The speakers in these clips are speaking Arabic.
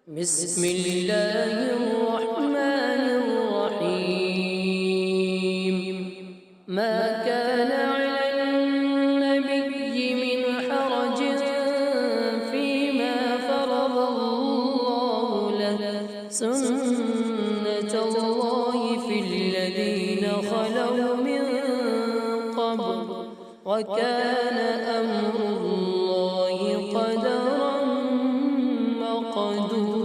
بسم الله الرحمن الرحيم. ما كان على النبي من حرج فيما فرض الله له، سنة الله في الذين خلوا من قبل، وكان أمر الله قدرا مقدورا.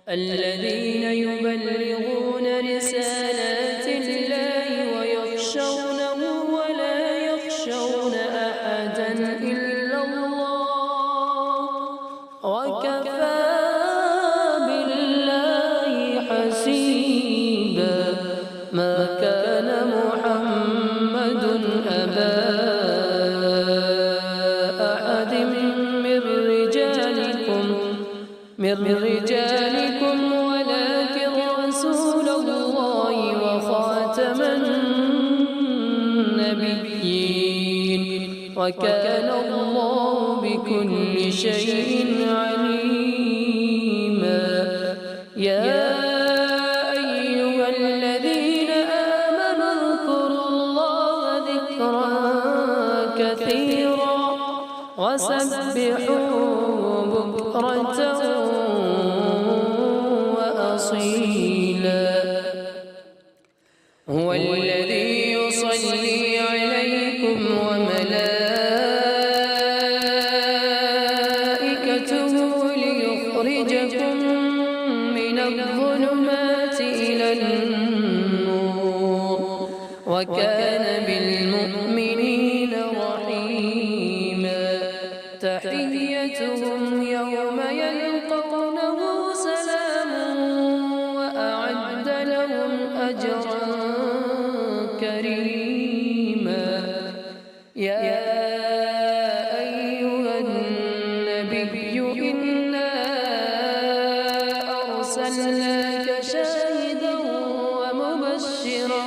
الذين يبلغون رسالات الله ويخشونه ولا يخشون أحدا إلا الله، وكفى بالله حسيبا. ما كان محمد أبا أحد من رجالكم ولكن رسول الله وخاتم النبيين، وكان الله بكل شيء عليما. يا أيها الذين آمنوا اذكروا الله ذكرا كثيرا وسبحوه بكرة وأصيلا. هو الذي يصلي عليكم وملائكته ليخرجكم من الظلمات إلى النور، وكان بالمؤمنين رحيما. تحيتهم يوم يلقونه سلام، وأعد لهم أجرا كريما. يا أيها النبي إنا أرسلناك شاهدا ومبشرا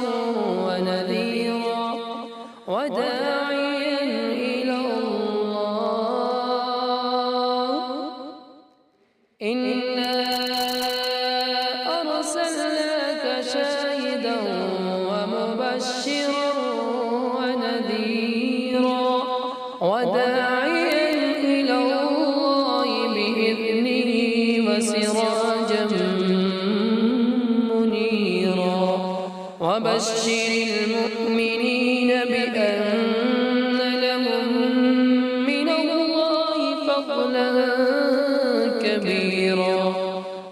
ونذيرا وداعيا إلى الله. إنا أرسلناك شاهدا ومبشرا ونذيرا وداعيا إلى الله بإذنه وسراجا منيرا. وبشر المؤمنين بأن لهم من الله فضلا كبيرا،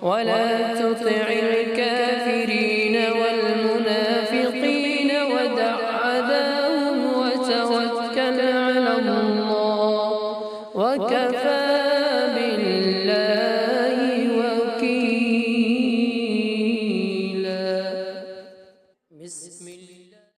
ولا تطع الكافرين والمنافقين ودع أذاهم وتوكل على الله، وكفى